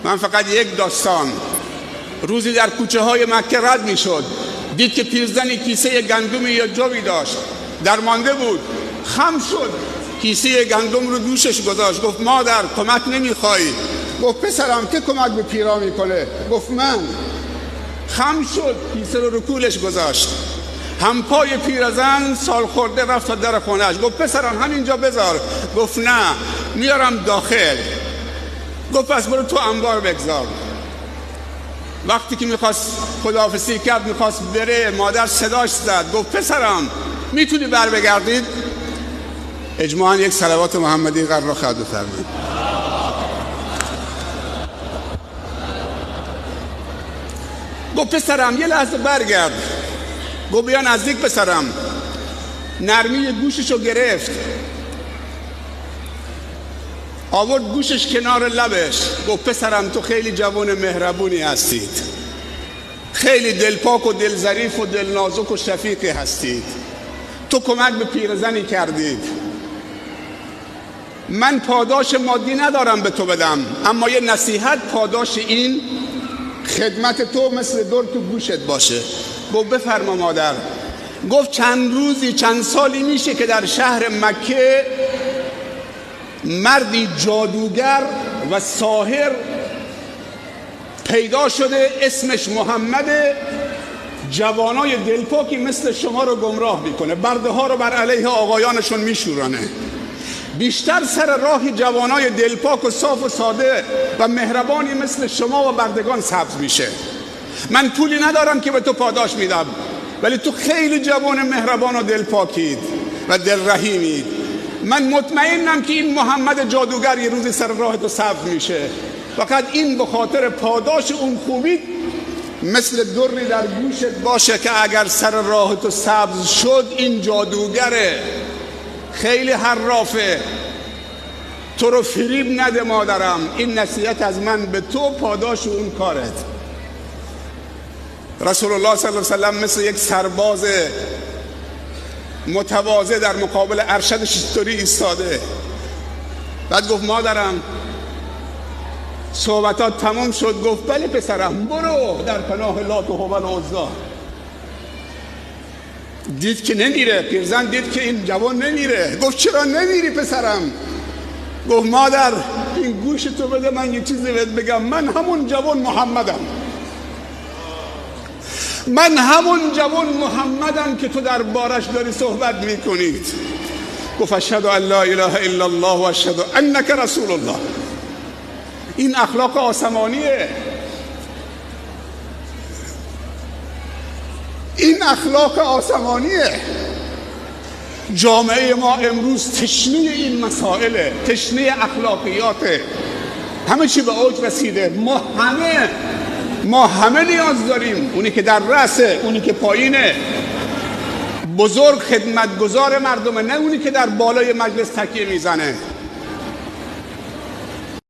من فقط یک داستان. روزی در کوچه های مکه رد می شد، دید که پیرزنی کیسه گندم یا جوی داشت، درمانده بود، خم شد، کیسه گندم رو دوشش گذاشت. گفت مادر کمک نمیخوایی؟ گفت پسرم که کمک به پیرا میکنه؟ گفت من. خم شد، کیسه رو کولش گذاشت. همپای پیرزن سال خورده رفت تا در خونهش. گفت پسرم همینجا بذار. گفت نه، میارم داخل. گفت پس برو تو انبار بگذار. وقتی که میخواست خداحافظی کرد، میخواست بره، مادر صداش زد. گفت پسرم میتونی بر بگردید؟ اجماعاً یک صلوات محمدی قرار خواهد بفرمایید. گفت پسرم یه لحظه برگرد. گفت بیا نزدیک پسرم. نرمی گوششو گرفت، آورد گوشش کنار لبش. گفت پسرم تو خیلی جوان مهربونی هستید، خیلی دلپاک و دل ظریف و دل نازک و شفیقی هستید. تو کمک به پیرزنی کردید. من پاداش مادی ندارم به تو بدم، اما یه نصیحت پاداش این خدمت تو مثل دور تو گوشت باشه. گفت بفرما مادر. گفت چند سالی میشه که در شهر مکه مردی جادوگر و ساحر پیدا شده، اسمش محمده. جوانای دلپاکی مثل شما رو گمراه میکنه، برده ها رو بر علیه آقایانشون میشورانه. بیشتر سر راه جوانای دلپاک و صاف و ساده و مهربانی مثل شما و بردگان سبز میشه. من پولی ندارم که به تو پاداش میدم، ولی تو خیلی جوان مهربان و دلپاکید و دلرحیمید. من مطمئنم که این محمد جادوگر یه روزی سر راه تو سبز میشه. فقط این به خاطر پاداش اون خوبی مثل دری در گوشت باشه که اگر سر راه تو سبز شد این جادوگره، خیلی حرافه. تو رو فریب نده مادرم. این نصیحت از من به تو، پاداش اون کارت. رسول الله صلی الله علیه و سلم مثل یک سرباز متواضع در مقابل ارشدش اینطوری ایستاده. بعد گفت مادرم صحبتات تمام شد؟ گفت بله پسرم، برو در پناه لات و هبل و عزی. دید که نمیره، پیرزن دید که این جوان نمیره. گفت چرا نمیری پسرم؟ گفت مادر این گوش تو بده من یه چیزی بهت بگم. من همون جوان محمدم، من همون جوان محمدم که تو در بارش داری صحبت میکنید. گفت اشهد ان لا اله الا الله و اشهد انک رسول الله. این اخلاق آسمانیه، این اخلاق آسمانیه. جامعه ما امروز تشنه این مسائله، تشنه اخلاقیاته. همه چی به اوج رسیده. ما همه نیاز داریم. اونی که در رأسه، اونی که پایینه، بزرگ خدمتگزار مردمه، نه اونی که در بالای مجلس تکیه میزنه.